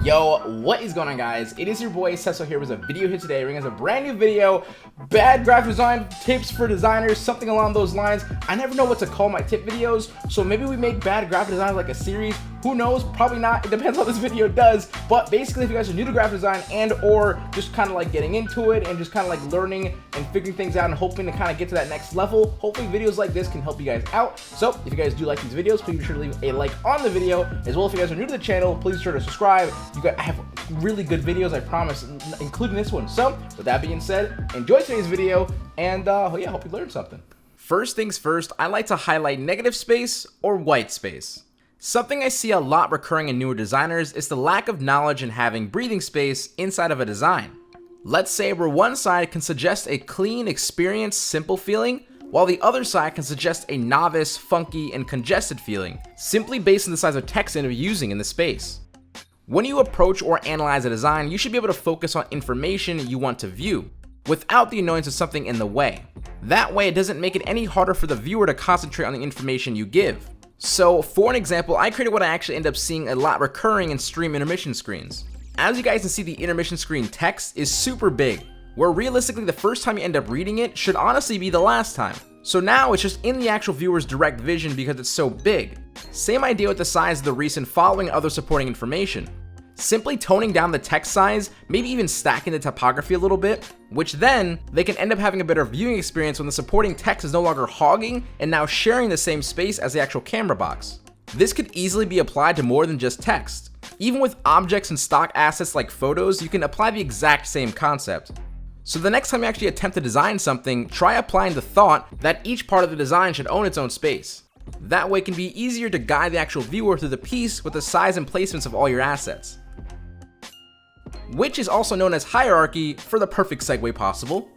Yo, what is going on, guys? It is your boy Seso here with a video here today, bringing us a brand new video. Bad graphic design tips for designers, something along those lines. I never know what to call my tip videos, so maybe we make bad graphic design like a series. Who knows? Probably not. It depends how this video does. But basically, if you guys are new to graphic design and or just kind of like getting into it and just kind of like learning and figuring things out and hoping to kind of get to that next level, hopefully videos like this can help you guys out. So if you guys do like these videos, please be sure to leave a like on the video. As well, if you guys are new to the channel, please be sure to subscribe. I have really good videos, I promise, including this one. So with that being said, enjoy today's video, and yeah, hope you learned something. First things first, I like to highlight negative space or white space. Something I see a lot recurring in newer designers is the lack of knowledge in having breathing space inside of a design. Let's say where one side can suggest a clean, experienced, simple feeling, while the other side can suggest a novice, funky, and congested feeling, simply based on the size of text you're using in the space. When you approach or analyze a design, you should be able to focus on information you want to view, without the annoyance of something in the way. That way, it doesn't make it any harder for the viewer to concentrate on the information you give. So, for an example, I created what I actually end up seeing a lot recurring in stream intermission screens. As you guys can see, the intermission screen text is super big, where realistically the first time you end up reading it should honestly be the last time. So now it's just in the actual viewer's direct vision because it's so big. Same idea with the size of the recent following and other supporting information. Simply toning down the text size, maybe even stacking the typography a little bit, which then they can end up having a better viewing experience when the supporting text is no longer hogging and now sharing the same space as the actual camera box. This could easily be applied to more than just text. Even with objects and stock assets like photos, you can apply the exact same concept. So the next time you actually attempt to design something, try applying the thought that each part of the design should own its own space. That way it can be easier to guide the actual viewer through the piece with the size and placements of all your assets. Which is also known as hierarchy for the perfect segue possible,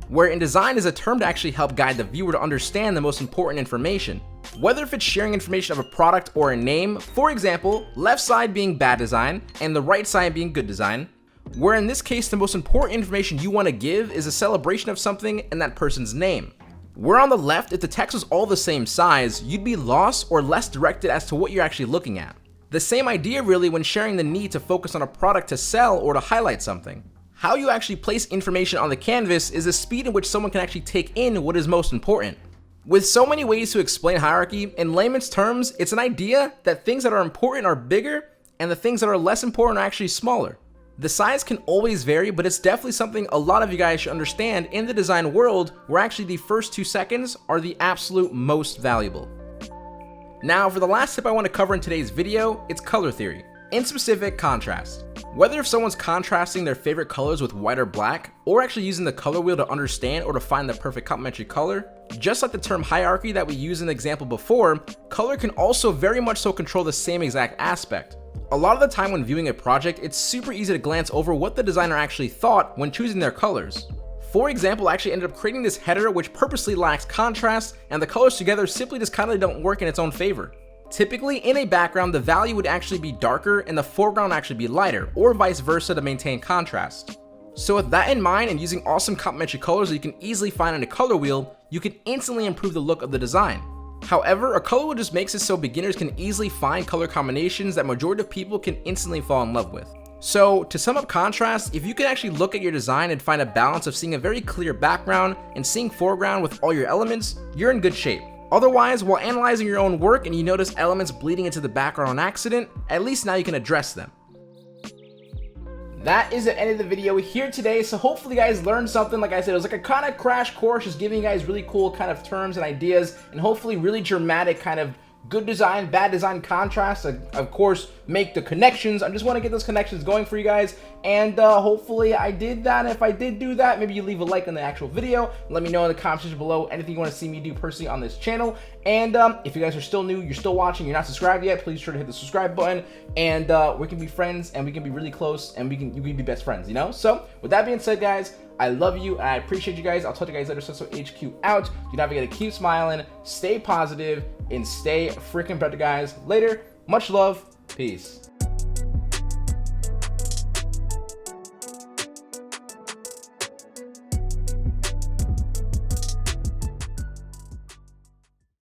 where in design is a term to actually help guide the viewer to understand the most important information. Whether if it's sharing information of a product or a name, for example, left side being bad design and the right side being good design, where in this case the most important information you want to give is a celebration of something and that person's name. Where on the left, if the text was all the same size, you'd be lost or less directed as to what you're actually looking at. The same idea really when sharing the need to focus on a product to sell or to highlight something. How you actually place information on the canvas is the speed in which someone can actually take in what is most important. With so many ways to explain hierarchy, in layman's terms, it's an idea that things that are important are bigger and the things that are less important are actually smaller. The size can always vary, but it's definitely something a lot of you guys should understand in the design world, where actually the first 2 seconds are the absolute most valuable. Now, for the last tip I want to cover in today's video, it's color theory, in specific contrast. Whether if someone's contrasting their favorite colors with white or black, or actually using the color wheel to understand or to find the perfect complementary color, just like the term hierarchy that we used in the example before, color can also very much so control the same exact aspect. A lot of the time when viewing a project, it's super easy to glance over what the designer actually thought when choosing their colors. For example, I actually ended up creating this header which purposely lacks contrast, and the colors together simply just kind of don't work in its own favor. Typically, in a background, the value would actually be darker and the foreground actually be lighter, or vice versa to maintain contrast. So with that in mind and using awesome complementary colors that you can easily find on a color wheel, you can instantly improve the look of the design. However, a color wheel just makes it so beginners can easily find color combinations that majority of people can instantly fall in love with. So to sum up contrast, if you can actually look at your design and find a balance of seeing a very clear background and seeing foreground with all your elements, you're in good shape. Otherwise, while analyzing your own work and you notice elements bleeding into the background on accident, at least now you can address them. That is the end of the video here today, so hopefully you guys learned something. Like I said, it was like a kind of crash course, just giving you guys really cool kind of terms and ideas, and hopefully really dramatic kind of good design, bad design contrast. Of course, make the connections. I just want to get those connections going for you guys, and hopefully I did that. If I did do that, maybe you leave a like on the actual video. Let me know in the comment section below anything you want to see me do personally on this channel. And if you guys are still new, you're still watching, you're not subscribed yet, please sure to hit the subscribe button, and we can be friends, and we can be really close, and you can be best friends, you know? So with that being said, guys, I love you, and I appreciate you guys. I'll talk to you guys later. So HQ out. You don't forget to keep smiling, stay positive, and stay freaking productive, guys. Later. Much love. Peace.